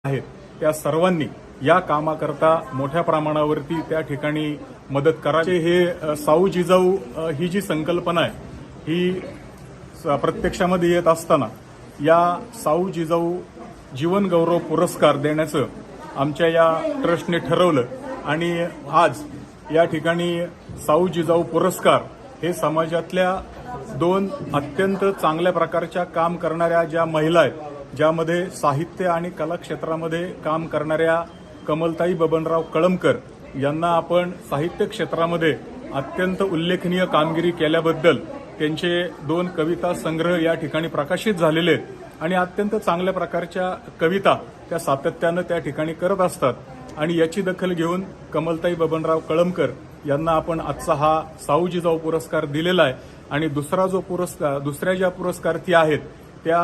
आहेत त्या सर्वांनी या कामाकरता मोठ्या प्रमाणावरती त्या ठिकाणी मदत करावी। हे साऊ जिजाऊ ही जी संकल्पना आहे ही प्रत्यक्षामध्ये येत असताना या साऊ जिजाऊ जीवन गौरव पुरस्कार देण्याचं आमच्या या ट्रस्टने ठरवलं आणि आज या ठिकाणी साऊ जिजाऊ पुरस्कार हे समाजातल्या दोन अत्यंत चांगल्या प्रकारच्या काम करणाऱ्या ज्या महिला आहेत, ज्यामध्ये साहित्य आणि कला क्षेत्रामध्ये काम करणाऱ्या कमलताई बबनराव कळमकर यांना आपण साहित्य क्षेत्रामध्ये अत्यंत उल्लेखनीय कामगिरी केल्याबद्दल त्यांचे 2 कविता संग्रह या ठिकाणी प्रकाशित झालेले आहेत आणि अत्यंत चांगल्या प्रकारच्या कविता त्या सातत्यानं त्या ठिकाणी करत असतात आणि याची दखल घेऊन कमलताई बबनराव कळमकर यांना आपण आजचा हा साऊ जिजाऊ पुरस्कार दिलेला आहे। आणि दुसऱ्या ज्या पुरस्कार्थी आहेत त्या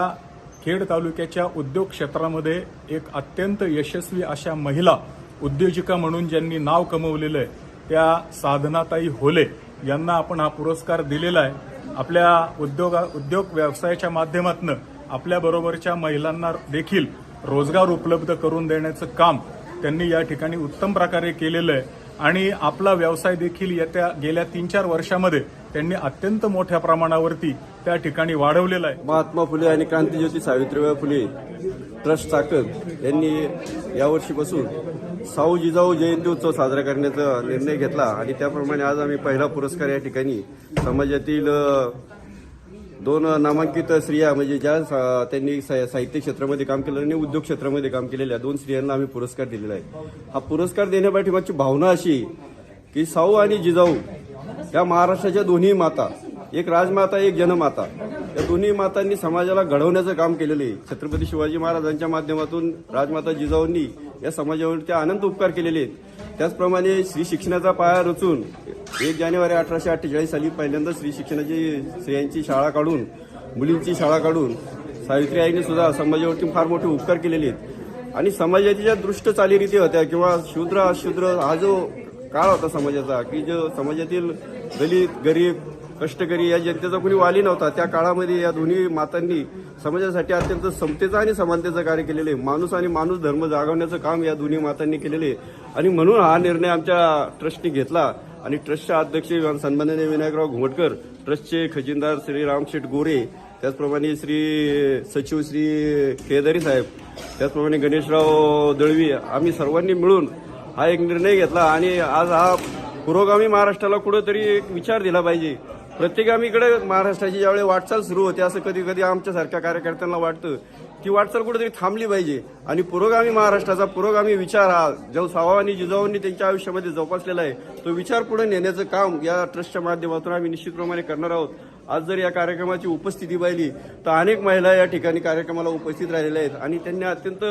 खेड तालुक्याच्या उद्योग क्षेत्रामध्ये एक अत्यंत यशस्वी अशा महिला उद्योजिका म्हणून ज्यांनी नाव कमवलेलं आहे त्या साधनाताई होले यांना आपण हा पुरस्कार दिलेला आहे। आपल्या उद्योग व्यवसायाच्या माध्यमातून आपल्या बरोबरच्या महिलांना देखील रोजगार उपलब्ध करून देण्याचं काम त्यांनी या ठिकाणी उत्तम प्रकारे केलेलं आहे आणि आपला व्यवसाय देखील गेल्या 3-4 वर्षामध्ये त्यांनी अत्यंत मोठ्या प्रमाणावरती त्या ठिकाणी वाढवलेला आहे। महात्मा फुले आणि क्रांतीज्योती सावित्रीबाई फुले ट्रस्ट चाकण यांनी यावर्षीपासून साऊ जिजाऊ जयंती उत्सव साजरा करण्याचा निर्णय घेतला आणि त्याप्रमाणे आज आम्ही पहिला पुरस्कार या ठिकाणी समाजातील 2 नामांकित स्त्रिया म्हणजे ज्या त्यांनी साहित्य क्षेत्रामध्ये काम केलं आणि उद्योग क्षेत्रामध्ये काम केलेल्या 2 स्त्रियांना आम्ही पुरस्कार दिलेला आहे। हा पुरस्कार देण्यापाठीमागची भावना अशी की साऊ आणि जिजाऊ या महाराष्ट्राच्या दोन्ही माता, एक राजमाता एक जनमाता, या दोन्ही मातांनी समाजाला घडवण्याचं काम केलेलं आहे। छत्रपती शिवाजी महाराजांच्या माध्यमातून राजमाता जिजाऊंनी या समाजावरती अनंत उपकार केलेले आहेत। त्याचप्रमाणे स्त्री शिक्षणाचा पाया रचून 1 जानेवारी 1848 साली पहिल्यांदा स्त्रियांची शाळा काढून, मुलींची शाळा काढून सावित्री आईने सुद्धा समाजावरती फार मोठे उपकार केलेले आहेत। आणि समाजाच्या ज्या दृष्ट चालीरीती होत्या किंवा शूद्र अशूद्र हा जो काळ होता समाजाचा, की जो समाजातील दलित, गरीब, कष्टकरी या जनतेचा कोणी वाली नव्हता, त्या काळामध्ये या दोन्ही मातांनी समाजासाठी अत्यंत समतेचं आणि समानतेचं कार्य केलेले आहे। माणूस आणि माणूस धर्म जागवण्याचं काम या दोन्ही मातांनी केलेले आहे आणि म्हणून हा निर्णय आमच्या ट्रस्टने घेतला आणि ट्रस्टचे अध्यक्ष सन्माननीय विनायकराव घुमटकर, ट्रस्टचे खजिनदार श्री रामशेठ गोरे, त्याचप्रमाणे श्री सचिव श्री केदारी साहेब, त्याचप्रमाणे गणेशराव दळवी, आम्ही सर्वांनी मिळून हा एक निर्णय घेतला आणि आज हा पुरोगामी महाराष्ट्राला कुठेतरी एक विचार दिला पाहिजे। प्रत्येकामीकडे महाराष्ट्राची ज्यावेळी वाटचाल सुरू होते असं कधी कधी आमच्यासारख्या कार्यकर्त्यांना वाटतं ती वाटचाल कुठेतरी थांबली पाहिजे आणि पुरोगामी महाराष्ट्राचा पुरोगामी विचार हा जो साऊ आणि जिजाऊंनी त्यांच्या आयुष्यामध्ये जोपासलेला आहे तो विचार पुढे नेण्याचं काम या ट्रस्टच्या माध्यमातून आम्ही निश्चितप्रमाणे करणार आहोत। आज जर या कार्यक्रमाची उपस्थिती पाहिली तर अनेक महिला या ठिकाणी कार्यक्रमाला उपस्थित राहिलेल्या आहेत आणि त्यांनी अत्यंत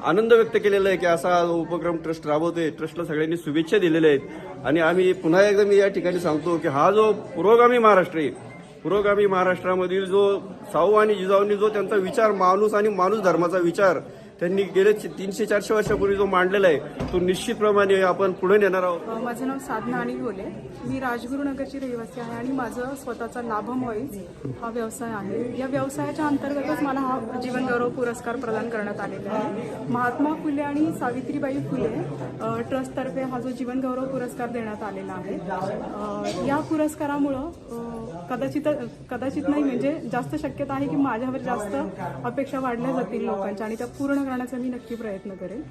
आनंद व्यक्त केलेला आहे की असा उपक्रम ट्रस्ट राबवतोय। ट्रस्टला सगळ्यांनी शुभेच्छा दिलेल्या आहेत आणि आम्ही पुन्हा एकदा मी या ठिकाणी सांगतो की हा जो पुरोगामी महाराष्ट्र आहे, पुरोगामी महाराष्ट्रामधील जो साऊ आणि जिजाऊंनी जो त्यांचा विचार माणूस आणि माणूस धर्माचा विचार त्यांनी गेले 300-400 वर्षापूर्वी जो मांडलेला आहे तो निश्चितप्रमाणे आपण पुढे नेणार आहोत। माझं नाव साधना अनिल बोले, मी राजगुरुनगरची रहिवासी आहे आणि माझं स्वतःचा लाभमॉइज हा व्यवसाय आहे। या व्यवसायाच्या अंतर्गतच मला हा जीवन गौरव पुरस्कार प्रदान करण्यात आलेला आहे। महात्मा फुले आणि सावित्रीबाई फुले ट्रस्टतर्फे हा जो जीवन गौरव पुरस्कार देण्यात आलेला आहे। या पुरस्कारामुळं कदाचित नाही म्हणजे जास्त शक्यता आहे की माझ्यावर जास्त अपेक्षा वाढल्या जातील लोकांच्या आणि त्या पूर्ण करण्याचा मी नक्की प्रयत्न करेन।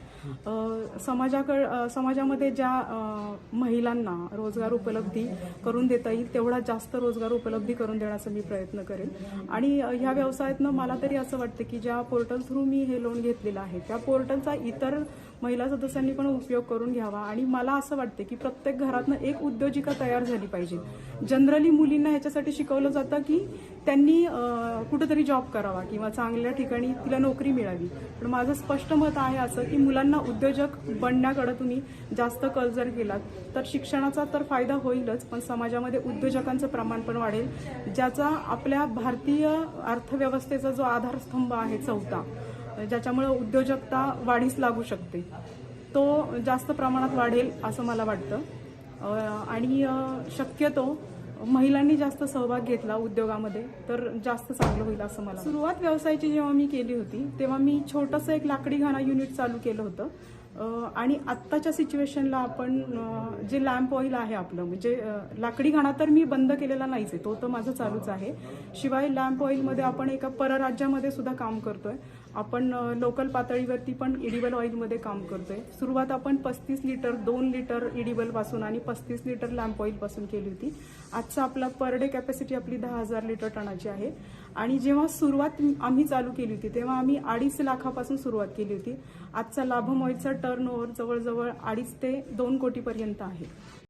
समाजामध्ये ज्या महिलांना रोजगार उपलब्धी करून देता येईल तेवढा जास्त रोजगार उपलब्धी करून देण्याचा मी प्रयत्न करेन आणि ह्या व्यवसायातनं मला तरी असं वाटतं की ज्या पोर्टल थ्रू मी हे लोन घेतलेलं आहे त्या पोर्टलचा इतर महिला सदस्यांनी पण उपयोग करून घ्यावा आणि मला असं वाटतं की प्रत्येक घरातनं एक उद्योजिका तयार झाली पाहिजे। जनरली मुलींना ह्याच्यासाठी शिकवलं जातं की त्यांनी कुठेतरी जॉब करावा किंवा चांगल्या ठिकाणी तिला नोकरी मिळावी, पण माझं स्पष्ट मत आहे असं की मुलांना उद्योजक बनण्याकडे तुम्ही जास्त कल जर केलात तर शिक्षणाचा तर फायदा होईलच पण समाजामध्ये उद्योजकांचं प्रमाण पण वाढेल, ज्याचा आपल्या भारतीय अर्थव्यवस्थेचा जो आधारस्तंभ आहे चौथा, ज्याच्यामुळे उद्योजकता वाढीस लागू शकते, तो जास्त प्रमाणात वाढेल असं मला वाटतं। आणि शक्यतो महिलांनी जास्त सहभाग घेतला उद्योगामध्ये तर जास्त चांगलं होईल असं मला. सुरुवात व्यवसायाची जेव्हा मी केली होती तेव्हा मी छोटंसं एक लाकडी घाणा युनिट चालू केलं होतं. आणि आत्ताच्या सिच्युएशनला आपण जे लॅम्प ऑइल आहे आपलं, म्हणजे लाकडी घाणा तर मी बंद केलेला नाहीच आहे, तो तर माझं चालूच आहे. शिवाय लॅम्प ऑइलमध्ये आपण एका परराज्यामध्ये सुद्धा काम करतोय. आपण लोकल पातळीवरती पण इडिबल ऑइलमध्ये काम करतोय. सुरुवात आपण 35 लिटर 2 लिटर इडिबल पासून आणि 35 लिटर लॅम्प ऑइल पासून केली होती. आजचा आपला पर डे कॅपॅसिटी आपली 10,000 लिटर टनाची आहे. आणि जेव्हा सुरुवात आम्ही चालू केली होती तेव्हा आम्ही 2.5 लाखापासून सुरुवात केली होती. आजचा लाभम ऑइलचा टर्नओव्हर जवळजवळ 2.5 ते 2 कोटीपर्यंत आहे.